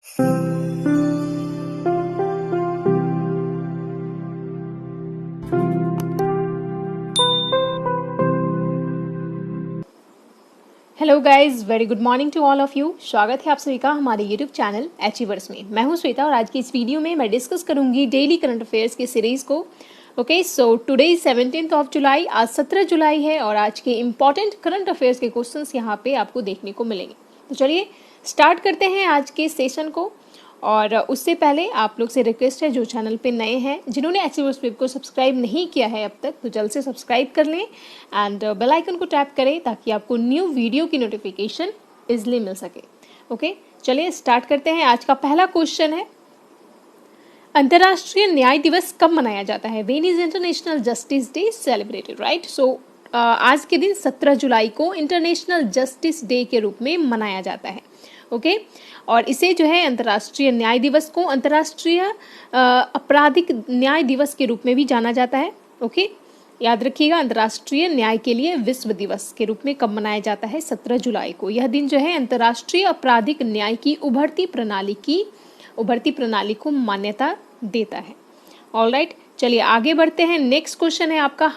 Hello guys, very good morning to all of you. स्वागत है आप सभी का हमारे यूट्यूब चैनल अचीवर्स में। मैं हूं श्वेता और आज की इस वीडियो में मैं डिस्कस करूंगी डेली करंट अफेयर्स की सीरीज को। Okay, so today 17th of July, आज 17 जुलाई है और आज के इंपॉर्टेंट करंट अफेयर्स के क्वेश्चंस यहाँ पे आपको देखने को मिलेंगे। तो चलिए स्टार्ट करते हैं आज के सेशन को। और उससे पहले आप लोग से रिक्वेस्ट है, जो चैनल पे नए हैं, जिन्होंने अचीवर्स वेब को सब्सक्राइब नहीं किया है अब तक, तो जल्द से सब्सक्राइब कर लें एंड बेल आइकन को टैप करें ताकि आपको न्यू वीडियो की नोटिफिकेशन इजीली मिल सके। ओके, चलिए स्टार्ट करते हैं। आज का पहला क्वेश्चन है, अंतर्राष्ट्रीय न्याय दिवस कब मनाया जाता है? When is International Justice Day celebrated? Right, so आज के दिन 17 जुलाई को इंटरनेशनल जस्टिस डे के रूप में मनाया जाता है। ओके, और इसे जो है अंतर्राष्ट्रीय न्याय दिवस को अंतर्राष्ट्रीय आपराधिक न्याय दिवस के रूप में भी जाना जाता है। ओके, याद रखिएगा, अंतर्राष्ट्रीय न्याय के लिए विश्व दिवस के रूप में कब मनाया जाता है? 17 जुलाई को। यह दिन जो है अंतर्राष्ट्रीय आपराधिक न्याय की उभरती प्रणाली को मान्यता देता है। ऑलराइट, चलिए आगे बढ़ते हैं। नेक्स्ट क्वेश्चन है आपका,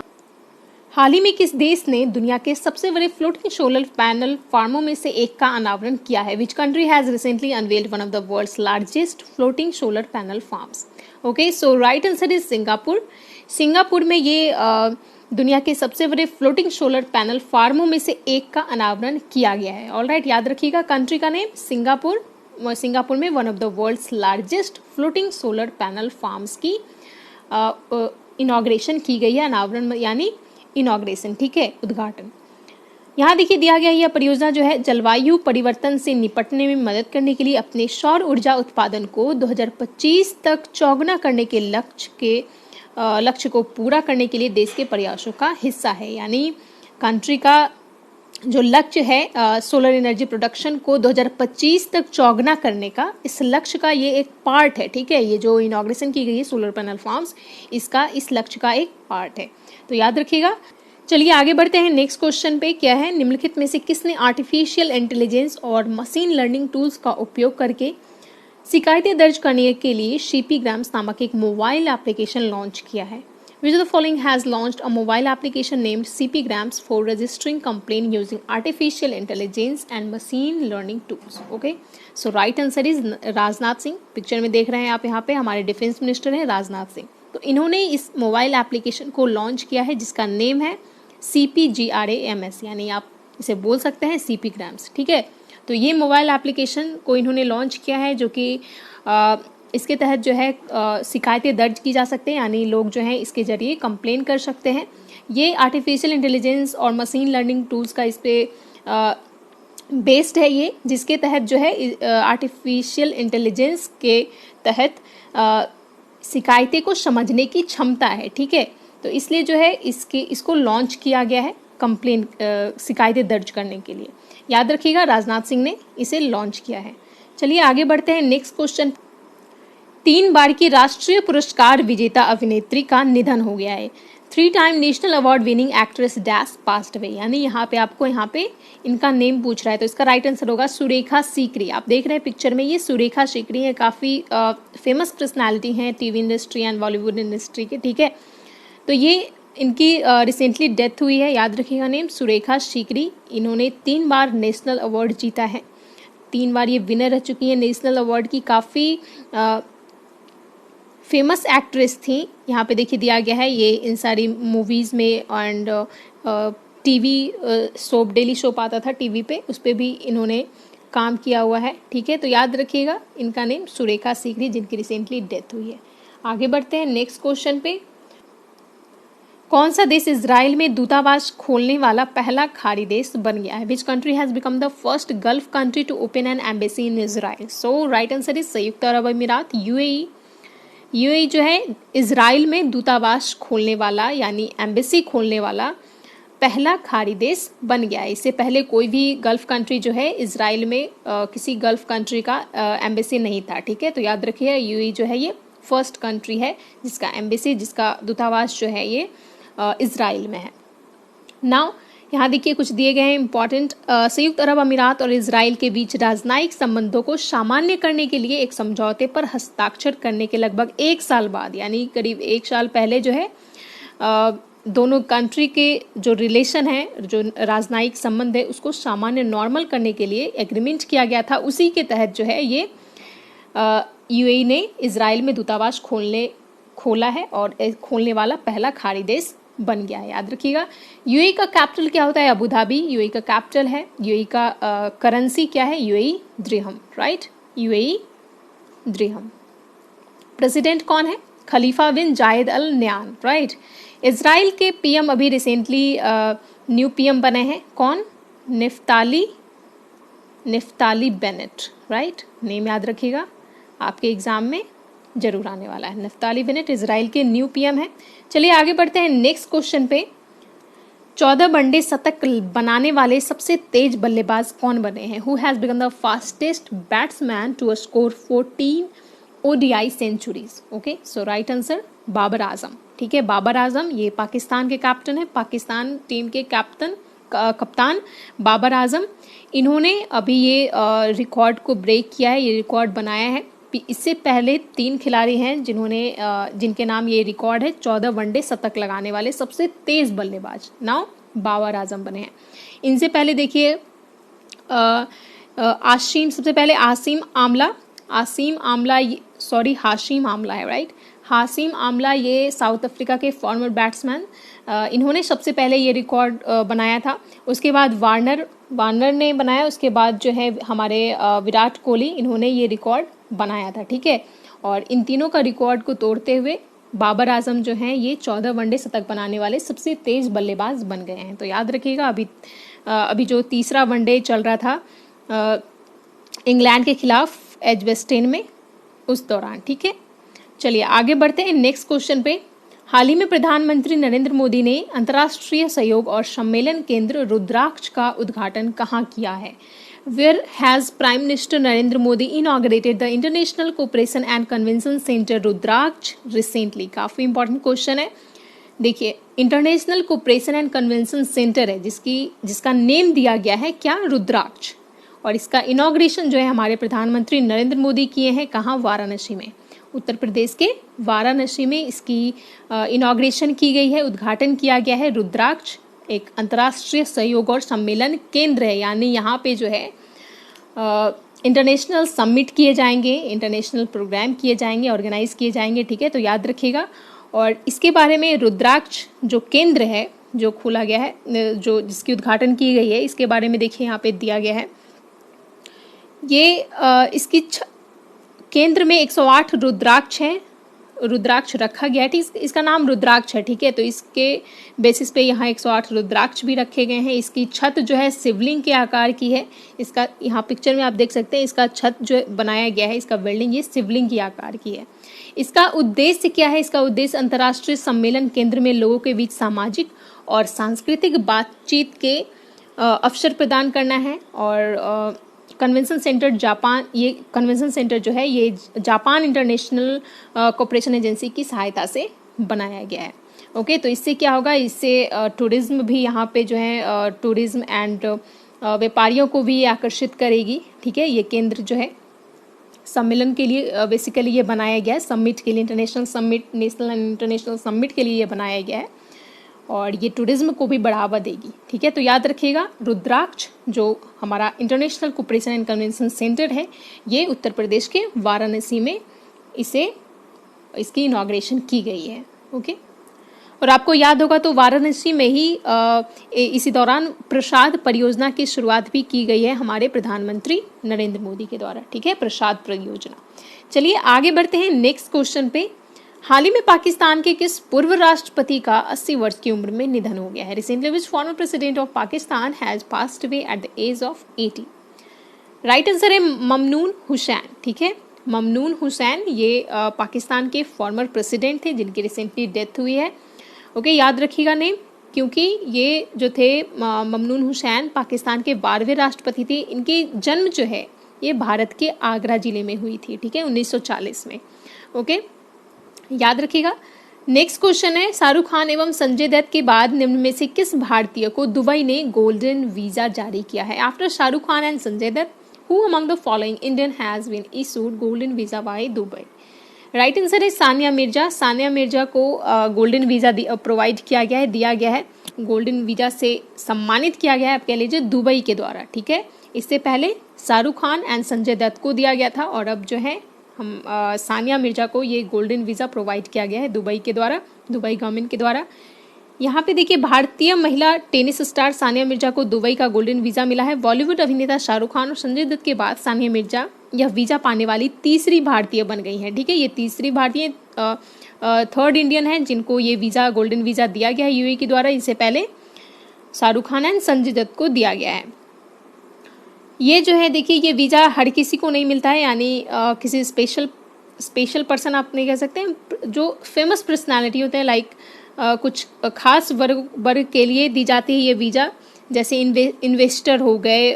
हाल ही में किस देश ने दुनिया के सबसे बड़े फ्लोटिंग सोलर पैनल फार्मों में से एक का अनावरण किया है? Which country has recently unveiled one of the world's largest floating solar panel farms? Okay, so right answer is Singapore. Singapore में ये दुनिया के सबसे बड़े फ्लोटिंग सोलर पैनल फार्मों में से एक का अनावरण किया गया है। ऑलराइट, याद रखिएगा कंट्री का नेम सिंगापुर। सिंगापुर में one of the world's largest floating solar panel farms की इनॉग्रेशन की गई है। अनावरण यानी इनॉग्रेशन, ठीक है, उद्घाटन। यहाँ देखिए दिया गया, यह परियोजना जो है जलवायु परिवर्तन से निपटने में मदद करने के लिए अपने सौर ऊर्जा उत्पादन को 2025 तक चौगुना करने के लक्ष्य को पूरा करने के लिए देश के प्रयासों का हिस्सा है। यानी कंट्री का जो लक्ष्य है सोलर एनर्जी प्रोडक्शन को 2025 तक चौगुना करने का, इस लक्ष्य का ये एक पार्ट है। ठीक है, ये जो इनॉग्रेशन की गई है सोलर पैनल फार्म्स, इसका इस लक्ष्य का एक पार्ट है, तो याद रखिएगा। चलिए आगे बढ़ते हैं। नेक्स्ट क्वेश्चन पे क्या है, निम्नलिखित में से किसने आर्टिफिशियल इंटेलिजेंस और मशीन लर्निंग टूल्स का उपयोग करके शिकायतें दर्ज करने के लिए सीपी ग्राम्स नामक एक मोबाइल एप्लीकेशन लॉन्च किया है? Which of the following has launched a mobile application named CP Grams for registering complaint using artificial intelligence and machine learning tools? Okay, so right answer is Rajnath Singh. Picture में देख रहे हैं आप, यहाँ पे हमारे डिफेंस मिनिस्टर हैं राजनाथ सिंह। तो इन्होंने इस मोबाइल एप्लीकेशन को लॉन्च किया है जिसका नेम है CPGRAMS, यानी आप इसे बोल सकते हैं CP Grams। ठीक है, तो ये मोबाइल एप्लीकेशन को इन्होंने लॉन्च किया है जो कि इसके तहत जो है शिकायतें दर्ज की जा सकते हैं, यानी लोग जो हैं इसके जरिए कंप्लेन कर सकते हैं। ये आर्टिफिशियल इंटेलिजेंस और मशीन लर्निंग टूल्स का इस पे बेस्ड है ये, जिसके तहत जो है आर्टिफिशियल इंटेलिजेंस के तहत शिकायतें को समझने की क्षमता है। ठीक है, तो इसलिए जो है इसको लॉन्च किया गया है कंप्लेन शिकायतें दर्ज करने के लिए। याद रखिएगा राजनाथ सिंह ने इसे लॉन्च किया है। चलिए आगे बढ़ते हैं। नेक्स्ट क्वेश्चन, 3 बार की राष्ट्रीय पुरस्कार विजेता अभिनेत्री का निधन हो गया है। 3 time national award winning actress dash passed away, यानी यहाँ पे इनका नेम पूछ रहा है, तो इसका राइट आंसर होगा सुरेखा सीकरी। आप देख रहे हैं पिक्चर में, ये सुरेखा सीकरी है, काफ़ी फेमस पर्सनैलिटी हैं TV industry and Bollywood industry के। ठीक है, तो ये इनकी रिसेंटली डेथ हुई है। याद रखिएगा नेम सुरेखा सीकरी। इन्होंने 3 बार नेशनल अवार्ड जीता है, 3 बार ये विनर रह चुकी हैं नेशनल अवार्ड की। काफ़ी फेमस एक्ट्रेस थी। यहाँ पे देखिए दिया गया है, ये इन सारी मूवीज़ में and TV soap daily soap आता था टीवी पे, उस पर भी इन्होंने काम किया हुआ है। ठीक है, तो याद रखिएगा इनका नेम सुरेखा सीकरी, जिनकी रिसेंटली डेथ हुई है। आगे बढ़ते हैं नेक्स्ट क्वेश्चन पे, कौन सा देश इजराइल में दूतावास खोलने वाला पहला खाड़ी देश बन गया है? Which country has become the first Gulf country to open an embassy in Israel? So right answer is संयुक्त अरब अमीरात, यूएई। यूएई जो है इजराइल में दूतावास खोलने वाला यानी एम्बेसी खोलने वाला पहला खाड़ी देश बन गया है। इससे पहले कोई भी गल्फ कंट्री जो है इजराइल में किसी गल्फ कंट्री का एम्बेसी नहीं था। ठीक है, तो याद रखिए यूएई जो है ये फर्स्ट कंट्री है जिसका एम्बेसी, जिसका दूतावास जो है ये इजराइल में है। नाउ यहाँ देखिए कुछ दिए गए हैं इंपॉर्टेंट। संयुक्त अरब अमीरात और इजराइल के बीच राजनयिक संबंधों को सामान्य करने के लिए एक समझौते पर हस्ताक्षर करने के लगभग 1 साल बाद, यानी करीब 1 साल पहले जो है दोनों कंट्री के जो रिलेशन है, जो राजनयिक संबंध है, उसको सामान्य नॉर्मल करने के लिए एग्रीमेंट किया गया था। उसी के तहत जो है ये यूएई ने इजराइल में दूतावास खोला है और खोलने वाला पहला खाड़ी देश बन गया है। याद रखिएगा। यूएई का कैपिटल क्या होता है? अबू धाबी यूएई का कैपिटल है। यूएई का करेंसी क्या है? यूएई दिरहम, राइट, यूएई दिरहम। प्रेसिडेंट कौन है? खलीफा बिन जायद अल नयान, राइट। इजराइल के पीएम अभी रिसेंटली न्यू पीएम बने हैं, कौन? निफ्ताली बेनेट, राइट। नेम याद रखिएगा, आपके एग्जाम में जरूर आने वाला है। निफ्ताली बेनेट इजराइल के न्यू पीएम है। चलिए आगे बढ़ते हैं नेक्स्ट क्वेश्चन पे। 14 वनडे शतक बनाने वाले सबसे तेज बल्लेबाज कौन बने हैं? Who has become the fastest batsman to score 14 ODI centuries? Okay, so right answer Babar Azam. ठीक है, बाबर आजम ये पाकिस्तान के कैप्टन है, पाकिस्तान टीम के कप्तान बाबर आजम। इन्होंने अभी ये रिकॉर्ड को ब्रेक किया है, ये रिकॉर्ड बनाया है। इससे पहले 3 खिलाड़ी हैं जिनके नाम ये रिकॉर्ड है 14 वनडे शतक लगाने वाले सबसे तेज बल्लेबाज। नाउ बाबर आजम बने हैं। इनसे पहले देखिए हाशिम आमला है, राइट। हाशिम आमला ये साउथ अफ्रीका के फॉर्मर बैट्समैन, इन्होंने सबसे पहले ये रिकॉर्ड बनाया था। उसके बाद वार्नर ने बनाया। उसके बाद जो है हमारे विराट कोहली, इन्होंने ये रिकॉर्ड बनाया था। ठीक है, और इन तीनों का रिकॉर्ड को तोड़ते हुए बाबर आजम जो हैं ये 14 वनडे शतक बनाने वाले सबसे तेज बल्लेबाज बन गए हैं। तो याद रखिएगा, अभी जो तीसरा वनडे चल रहा था इंग्लैंड के खिलाफ एजबेस्टन में, उस दौरान। ठीक है, चलिए आगे बढ़ते हैं नेक्स्ट क्वेश्चन पे। हाल ही में प्रधानमंत्री नरेंद्र मोदी ने अंतर्राष्ट्रीय सहयोग और सम्मेलन केंद्र रुद्राक्ष का उद्घाटन कहाँ किया है? Where has prime minister Narendra Modi inaugurated the international cooperation and convention centre Rudraksh recently? काफी इंपॉर्टेंट क्वेश्चन है। देखिए, international cooperation and convention centre है जिसका नेम दिया गया है क्या? रुद्राक्ष। और इसका इनॉग्रेशन जो है हमारे प्रधानमंत्री नरेंद्र मोदी किए हैं, कहाँ? वाराणसी में, उत्तर प्रदेश के वाराणसी में इसकी इनॉग्रेशन की गई है, उद्घाटन किया गया है। रुद्राक्ष एक अंतर्राष्ट्रीय सहयोग और सम्मेलन केंद्र है, यानी यहाँ पे जो है इंटरनेशनल समिट किए जाएंगे, इंटरनेशनल प्रोग्राम किए जाएंगे, ऑर्गेनाइज किए जाएंगे। ठीक है, तो याद रखिएगा। और इसके बारे में रुद्राक्ष जो केंद्र है जो खोला गया है, जो जिसकी उद्घाटन की गई है, इसके बारे में देखिए यहाँ पे दिया गया है। ये इसकी केंद्र में 108 रुद्राक्ष रखा गया है। इसका नाम रुद्राक्ष है। ठीक है, तो इसके बेसिस पे यहाँ 108 रुद्राक्ष भी रखे गए हैं। इसकी छत जो है शिवलिंग के आकार की है। इसका यहाँ पिक्चर में आप देख सकते हैं, इसका छत जो बनाया गया है, इसका बिल्डिंग ये शिवलिंग के आकार की है। इसका उद्देश्य क्या है? इसका उद्देश्य अंतर्राष्ट्रीय सम्मेलन केंद्र में लोगों के बीच सामाजिक और सांस्कृतिक बातचीत के अवसर प्रदान करना है। और कन्वेंशन सेंटर जो है ये जापान इंटरनेशनल कोऑपरेशन एजेंसी की सहायता से बनाया गया है। ओके, तो इससे क्या होगा? इससे टूरिज्म भी यहाँ पे जो है टूरिज्म एंड व्यापारियों को भी आकर्षित करेगी। ठीक है, ये केंद्र जो है सम्मेलन के लिए बेसिकली ये बनाया गया है, समिट के लिए, नेशनल एंड इंटरनेशनल समिट के लिए ये बनाया गया है, और ये टूरिज्म को भी बढ़ावा देगी। ठीक है, तो याद रखिएगा, रुद्राक्ष जो हमारा international cooperation and convention centre है, ये उत्तर प्रदेश के वाराणसी में इसकी इनॉग्रेशन की गई है। ओके, और आपको याद होगा तो वाराणसी में ही इसी दौरान प्रसाद परियोजना की शुरुआत भी की गई है हमारे प्रधानमंत्री नरेंद्र मोदी के द्वारा। ठीक है, प्रसाद परियोजना। चलिए आगे बढ़ते हैं नेक्स्ट क्वेश्चन पे। हाल ही में पाकिस्तान के किस पूर्व राष्ट्रपति का 80 वर्ष की उम्र में निधन हो गया है? Recently which former president of Pakistan has passed away at the age of 80? Right answer है ममनून हुसैन। ठीक है, ममनून हुसैन ये पाकिस्तान के फॉर्मर प्रेसिडेंट थे जिनकी रिसेंटली डेथ हुई है। ओके, याद रखिएगा नेम, क्योंकि ये जो थे ममनून हुसैन पाकिस्तान के 12वें राष्ट्रपति थे। इनकी जन्म जो है ये भारत के आगरा जिले में हुई थी। ठीक है, 1940 में। ओके, याद रखिएगा। नेक्स्ट क्वेश्चन है, शाहरुख खान एवं संजय दत्त के बाद निम्न में से किस भारतीय को दुबई ने गोल्डन वीजा जारी किया है? After Shahrukh Khan and Sanjay Dutt, who among the following Indian has been issued golden visa by Dubai? Right answer है सानिया मिर्जा। सानिया मिर्जा को गोल्डन वीजा प्रोवाइड किया गया है, दिया गया है, गोल्डन वीजा से सम्मानित किया गया है, आप कह लीजिए दुबई के द्वारा, ठीक है। इससे पहले शाहरुख खान एंड संजय दत्त को दिया गया था और अब जो है हम सानिया मिर्जा को ये गोल्डन वीज़ा प्रोवाइड किया गया है दुबई के द्वारा, दुबई गवर्नमेंट के द्वारा। यहाँ पे देखिए, भारतीय महिला टेनिस स्टार सानिया मिर्जा को दुबई का गोल्डन वीज़ा मिला है। बॉलीवुड अभिनेता शाहरुख खान और संजय दत्त के बाद सानिया मिर्जा यह वीज़ा पाने वाली तीसरी भारतीय बन गई हैं, ठीक है। ये तीसरी भारतीय थर्ड इंडियन है जिनको ये वीज़ा गोल्डन वीज़ा दिया गया है यूएई के द्वारा। इससे पहले शाहरुख खान एंड संजय दत्त को दिया गया है। ये जो है देखिए, ये वीज़ा हर किसी को नहीं मिलता है, यानी किसी स्पेशल पर्सन आप नहीं कह सकते हैं, जो फेमस पर्सनालिटी होते हैं, लाइक कुछ खास वर्ग के लिए दी जाती है ये वीज़ा, जैसे इन्वेस्टर हो गए,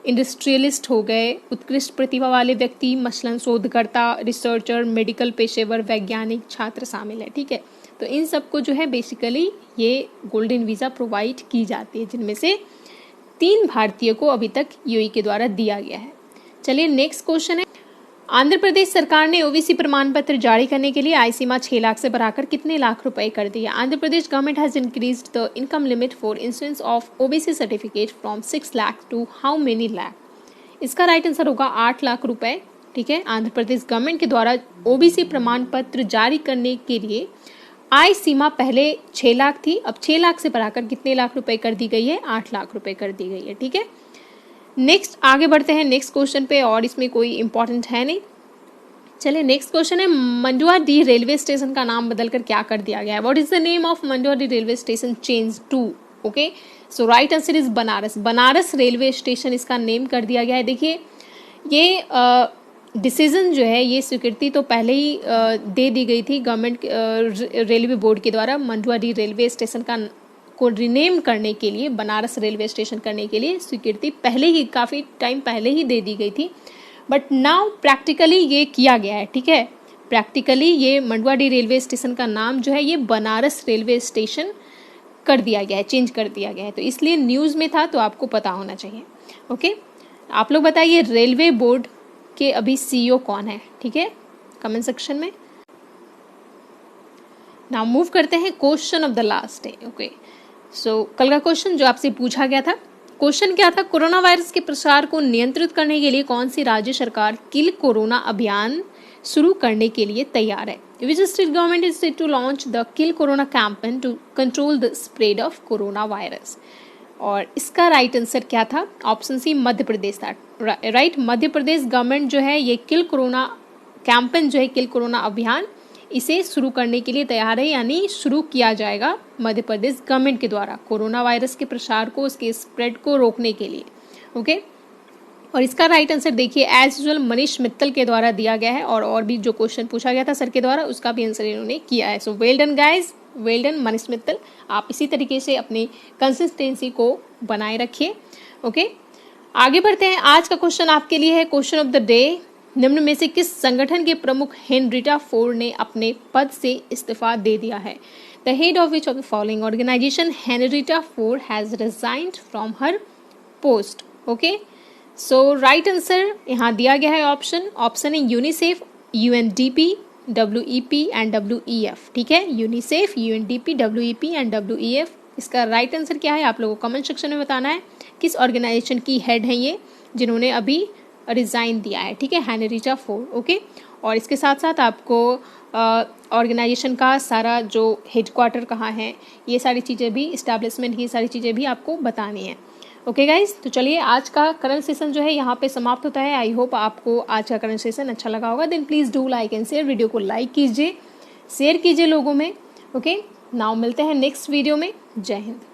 इंडस्ट्रियलिस्ट हो गए, उत्कृष्ट प्रतिभा वाले व्यक्ति, मसलन शोधकर्ता, रिसर्चर, मेडिकल पेशेवर, वैज्ञानिक, छात्र शामिल है, ठीक है। तो इन सबको जो है बेसिकली ये गोल्डन वीज़ा प्रोवाइड की जाती है, जिनमें से 3 भारतीयों को अभी तक यूएई के द्वारा दिया गया है। चलिए नेक्स्ट क्वेश्चन है, आंध्र प्रदेश सरकार ने ओबीसी प्रमाण पत्र जारी करने के लिए आय सीमा 6 लाख से बढ़ाकर कितने लाख रुपए कर दी है? Andhra Pradesh government has increased the income limit for insurance of OBC certificate from 6 lakh to how many lakh? इसका राइट आंसर होगा 8 लाख रुपए, ठीक है। आंध्र प्रदेश गवर्नमेंट के द्वारा ओबीसी प्रमाण पत्र जारी करने के लिए आय सीमा पहले 6 लाख थी, अब 6 लाख से बढ़ाकर कितने लाख रुपए कर दी गई है? 8 लाख रुपए कर दी गई है, ठीक है। नेक्स्ट आगे बढ़ते हैं नेक्स्ट क्वेश्चन पे, और इसमें कोई इंपॉर्टेंट है नहीं। चलिए नेक्स्ट क्वेश्चन है, मंडुआडीह रेलवे स्टेशन का नाम बदलकर क्या कर दिया गया है? What is the name of Manduadih railway station change to? Okay, so right answer is Banaras. Banaras railway station इसका नेम कर दिया गया है। देखिए, ये डिसीजन जो है, ये स्वीकृति तो पहले ही दे दी गई थी गवर्नमेंट रेलवे बोर्ड के द्वारा, मंडुआडीह रेलवे स्टेशन को रिनेम करने के लिए, बनारस रेलवे स्टेशन करने के लिए स्वीकृति पहले ही, काफ़ी टाइम पहले ही दे दी गई थी, बट नाउ प्रैक्टिकली ये किया गया है, ठीक है। प्रैक्टिकली ये मंडुआडीह रेलवे स्टेशन का नाम जो है ये बनारस रेलवे स्टेशन कर दिया गया है, चेंज कर दिया गया है, तो इसलिए न्यूज़ में था तो आपको पता होना चाहिए। ओके, आप लोग बताइए रेलवे बोर्ड के अभी सीईओ कौन है, ठीक है, कमेंट सेक्शन में। नाउ मूव करते हैं question of the last day. Okay, so कल का क्वेश्चन जो आपसे पूछा गया था, क्वेश्चन क्या था? कोरोना वायरस के प्रसार को नियंत्रित करने के लिए कौन सी राज्य सरकार किल कोरोना अभियान शुरू करने के लिए तैयार है? Which state government is set to launch the kill corona campaign to control the spread of corona virus? और इसका राइट आंसर क्या था? ऑप्शन सी मध्य प्रदेश था, राइट। मध्य प्रदेश गवर्नमेंट जो है ये किल कोरोना कैंपेन जो है, किल कोरोना अभियान, इसे शुरू करने के लिए तैयार है, यानी शुरू किया जाएगा मध्य प्रदेश गवर्नमेंट के द्वारा कोरोना वायरस के प्रसार को, उसके स्प्रेड को रोकने के लिए। ओके, और इसका राइट आंसर देखिए एज यूजुअल मनीष मित्तल के द्वारा दिया गया है, और भी जो क्वेश्चन पूछा गया था सर के द्वारा उसका भी आंसर इन्होंने किया है। So well done guys, well done Manish Mittal. आप इसी तरीके से अपनी कंसिस्टेंसी को बनाए रखिए। ओके, आगे बढ़ते हैं। आज का क्वेश्चन आपके लिए है क्वेश्चन ऑफ द डे, निम्न में से किस संगठन के प्रमुख हेनरिटा फोर्ड ने अपने पद से इस्तीफा दे दिया है? The head of which of the following organisation Henrietta Ford has resigned from her post? Okay, so right answer यहाँ दिया गया है ऑप्शन है UNICEF, UNDP, WEP and WEF, ठीक है। UNICEF, UNDP, WEP and WEF. इसका राइट आंसर क्या है आप लोगों को कमेंट सेक्शन में बताना है। किस ऑर्गेनाइजेशन की हेड हैं ये जिन्होंने अभी रिज़ाइन दिया है, ठीक है, हेनरिटा फोर्ड। ओके, और इसके साथ साथ आपको ऑर्गेनाइजेशन का सारा जो हेडक्वार्टर कहाँ है, ये सारी चीज़ें भी, इस्टेब्लिशमेंट की सारी चीज़ें भी आपको बतानी है। ओके गाइज, तो चलिए आज का करंट सेशन जो है यहाँ पे समाप्त होता है। आई होप आपको आज का करंट सेशन अच्छा लगा होगा। Then please do like and share, video को लाइक कीजिए, शेयर कीजिए लोगों में। ओके, नाउ मिलते हैं नेक्स्ट वीडियो में। जय हिंद।